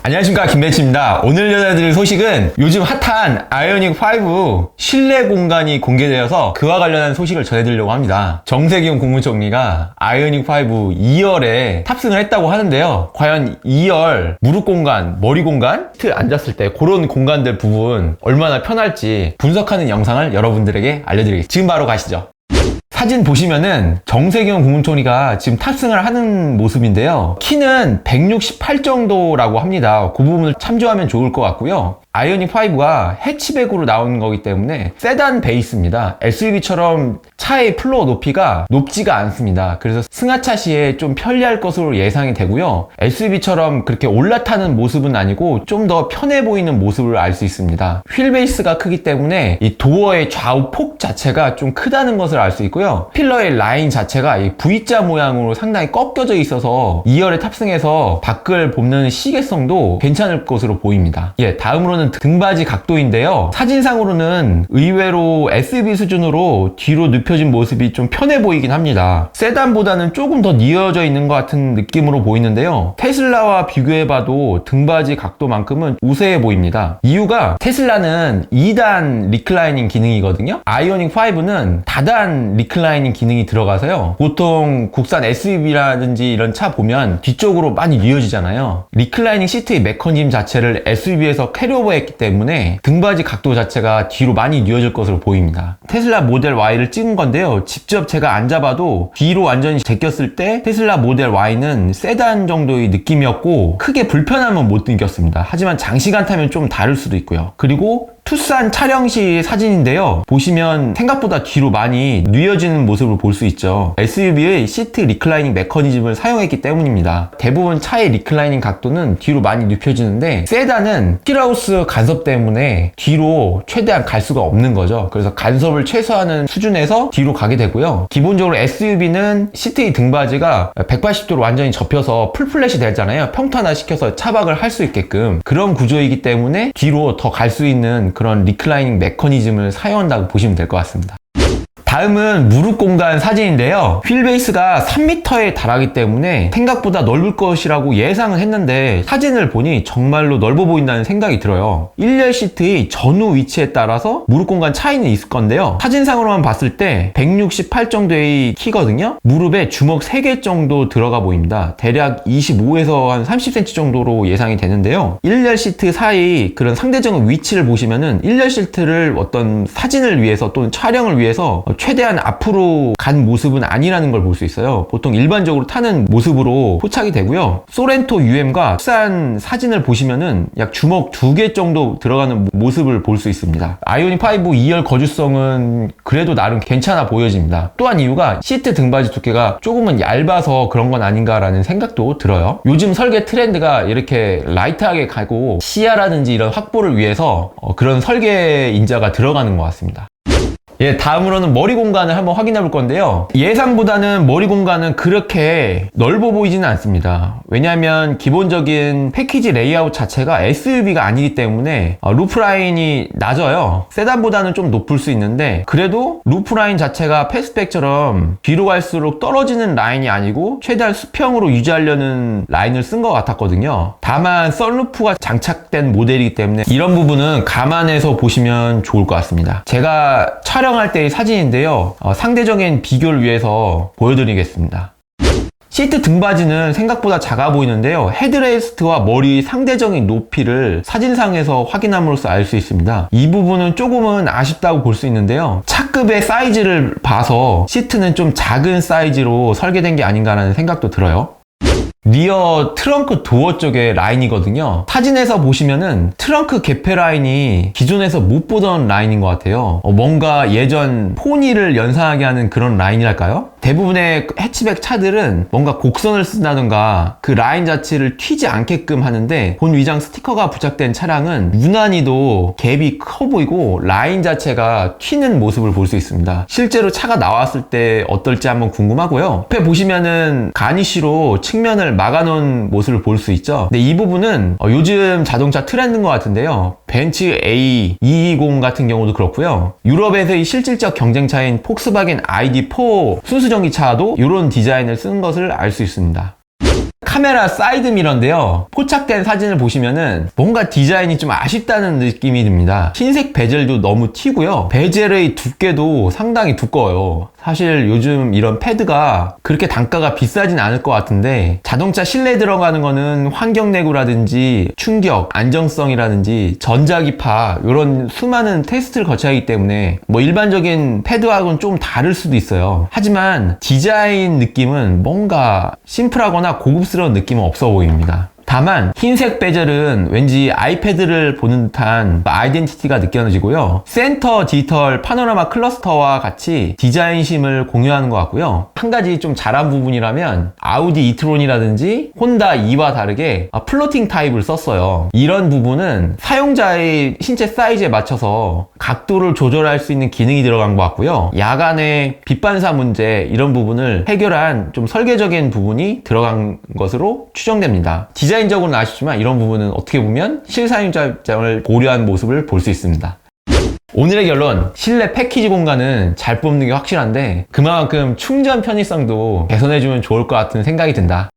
안녕하십니까, 김벤치입니다. 오늘 전해드릴 소식은 요즘 핫한 아이오닉5 실내 공간이 공개되어서 그와 관련한 소식을 전해드리려고 합니다. 정세균 국무총리가 아이오닉5 2열에 탑승을 했다고 하는데요. 과연 2열 무릎 공간, 머리 공간, 시트 앉았을 때 그런 공간들 부분 얼마나 편할지 분석하는 영상을 여러분들에게 알려드리겠습니다. 지금 바로 가시죠. 사진 보시면은 정세균 국무총리가 지금 탑승을 하는 모습인데요. 키는 168 정도라고 합니다. 그 부분을 참조하면 좋을 것 같고요. 아이오닉5가 해치백으로 나오는 거기 때문에 세단 베이스입니다. SUV처럼 차의 플로어 높이가 높지가 않습니다. 그래서 승하차 시에 좀 편리할 것으로 예상이 되고요. SUV처럼 그렇게 올라타는 모습은 아니고 좀 더 편해 보이는 모습을 알 수 있습니다. 휠 베이스가 크기 때문에 이 도어의 좌우 폭 자체가 좀 크다는 것을 알 수 있고요. 필러의 라인 자체가 이 V자 모양으로 상당히 꺾여져 있어서 2열에 탑승해서 밖을 보는 시계성도 괜찮을 것으로 보입니다. 다음으로는 등받이 각도인데요. 사진상으로는 의외로 SUV 수준으로 뒤로 눕혀진 모습이 좀 편해 보이긴 합니다. 세단보다는 조금 더 뉘어져 있는 것 같은 느낌으로 보이는데요. 테슬라와 비교해봐도 등받이 각도만큼은 우세해 보입니다. 이유가 테슬라는 2단 리클라이닝 기능이거든요. 아이오닉5는 다단 리클라이닝 기능이 들어가서요. 보통 국산 SUV라든지 이런 차 보면 뒤쪽으로 많이 뉘어지잖아요. 리클라이닝 시트의 메커니즘 자체를 SUV에서 캐리오버 했기 때문에 등받이 각도 자체가 뒤로 많이 뉘어질 것으로 보입니다. 테슬라 모델 Y를 찍은 건데요. 직접 제가 앉아봐도 뒤로 완전히 제꼈을 때 테슬라 모델 Y는 세단 정도의 느낌이었고 크게 불편함은 못 느꼈습니다. 하지만 장시간 타면 좀 다를 수도 있고요. 그리고 투싼 촬영 시 사진인데요. 보시면 생각보다 뒤로 많이 뉘어지는 모습을 볼 수 있죠. SUV의 시트 리클라이닝 메커니즘을 사용했기 때문입니다. 대부분 차의 리클라이닝 각도는 뒤로 많이 눕혀지는데 세단은 휠하우스 간섭 때문에 뒤로 최대한 갈 수가 없는 거죠. 그래서 간섭을 최소화하는 수준에서 뒤로 가게 되고요. 기본적으로 SUV는 시트의 등받이가 180도로 완전히 접혀서 풀플랫이 되잖아요. 평탄화 시켜서 차박을 할 수 있게끔 그런 구조이기 때문에 뒤로 더 갈 수 있는 그런 리클라이닝 메커니즘을 사용한다고 보시면 될 것 같습니다. 다음은 무릎 공간 사진인데요. 휠 베이스가 3m에 달하기 때문에 생각보다 넓을 것이라고 예상은 했는데 사진을 보니 정말로 넓어 보인다는 생각이 들어요. 1열 시트의 전후 위치에 따라서 무릎 공간 차이는 있을 건데요. 사진상으로만 봤을 때 168 정도의 키거든요. 무릎에 주먹 3개 정도 들어가 보입니다. 대략 25에서 한 30cm 정도로 예상이 되는데요. 1열 시트 사이 그런 상대적인 위치를 보시면은 1열 시트를 어떤 사진을 위해서 또는 촬영을 위해서 최대한 앞으로 간 모습은 아니라는 걸 볼 수 있어요. 보통 일반적으로 타는 모습으로 포착이 되고요. 소렌토 UM과 투싼 사진을 보시면은 약 주먹 2개 정도 들어가는 모습을 볼 수 있습니다. 아이오닉5 2열 거주성은 그래도 나름 괜찮아 보여집니다. 또한 이유가 시트 등받이 두께가 조금은 얇아서 그런 건 아닌가라는 생각도 들어요. 요즘 설계 트렌드가 이렇게 라이트하게 가고 시야라든지 이런 확보를 위해서 그런 설계 인자가 들어가는 것 같습니다. 다음으로는 머리 공간을 한번 확인해 볼 건데요. 예상보다는 머리 공간은 그렇게 넓어 보이지는 않습니다. 왜냐하면 기본적인 패키지 레이아웃 자체가 SUV가 아니기 때문에 루프라인이 낮아요. 세단보다는 좀 높을 수 있는데 그래도 루프라인 자체가 패스트백처럼 뒤로 갈수록 떨어지는 라인이 아니고 최대한 수평으로 유지하려는 라인을 쓴 것 같았거든요. 다만 썬루프가 장착된 모델이기 때문에 이런 부분은 감안해서 보시면 좋을 것 같습니다. 제가 촬영할 때의 사진인데요. 상대적인 비교를 위해서 보여드리겠습니다. 시트 등받이는 생각보다 작아 보이는데요. 헤드레스트와 머리 상대적인 높이를 사진상에서 확인함으로써 알 수 있습니다. 이 부분은 조금은 아쉽다고 볼 수 있는데요. 차급의 사이즈를 봐서 시트는 좀 작은 사이즈로 설계된 게 아닌가라는 생각도 들어요. 리어 트렁크 도어 쪽의 라인이거든요. 사진에서 보시면은 트렁크 개폐 라인이 기존에서 못 보던 라인인 것 같아요. 뭔가 예전 포니를 연상하게 하는 그런 라인이랄까요? 대부분의 해치백 차들은 뭔가 곡선을 쓴다던가 그 라인 자체를 튀지 않게끔 하는데 본 위장 스티커가 부착된 차량은 유난히도 갭이 커 보이고 라인 자체가 튀는 모습을 볼 수 있습니다. 실제로 차가 나왔을 때 어떨지 한번 궁금하고요. 옆에 보시면은 가니쉬로 측면을 막아놓은 모습을 볼 수 있죠. 근데 이 부분은 요즘 자동차 트렌드인 것 같은데요. 벤츠 A220 같은 경우도 그렇고요. 유럽에서의 실질적 경쟁차인 폭스바겐 ID4 순수전기차도 이런 디자인을 쓴 것을 알 수 있습니다. 카메라 사이드 미러인데요. 포착된 사진을 보시면은 뭔가 디자인이 좀 아쉽다는 느낌이 듭니다. 흰색 베젤도 너무 튀고요. 베젤의 두께도 상당히 두꺼워요. 사실 요즘 이런 패드가 그렇게 단가가 비싸진 않을 것 같은데 자동차 실내에 들어가는 거는 환경내구라든지 충격, 안정성이라든지 전자기파 이런 수많은 테스트를 거쳐야 하기 때문에 뭐 일반적인 패드하고는 좀 다를 수도 있어요. 하지만 디자인 느낌은 뭔가 심플하거나 고급스러운 느낌은 없어 보입니다. 다만 흰색 베젤은 왠지 아이패드를 보는 듯한 아이덴티티가 느껴지고요. 센터 디지털 파노라마 클러스터와 같이 디자인심을 공유하는 것 같고요. 한 가지 좀 잘한 부분이라면 아우디 이트론이라든지 혼다 E와 다르게 플로팅 타입을 썼어요. 이런 부분은 사용자의 신체 사이즈에 맞춰서 각도를 조절할 수 있는 기능이 들어간 것 같고요. 야간의 빛 반사 문제 이런 부분을 해결한 좀 설계적인 부분이 들어간 것으로 추정됩니다. 디자인적으로는 아쉽지만 이런 부분은 어떻게 보면 실사용자 입장을 고려한 모습을 볼 수 있습니다. 오늘의 결론, 실내 패키지 공간은 잘 뽑는 게 확실한데 그만큼 충전 편의성도 개선해주면 좋을 것 같은 생각이 든다.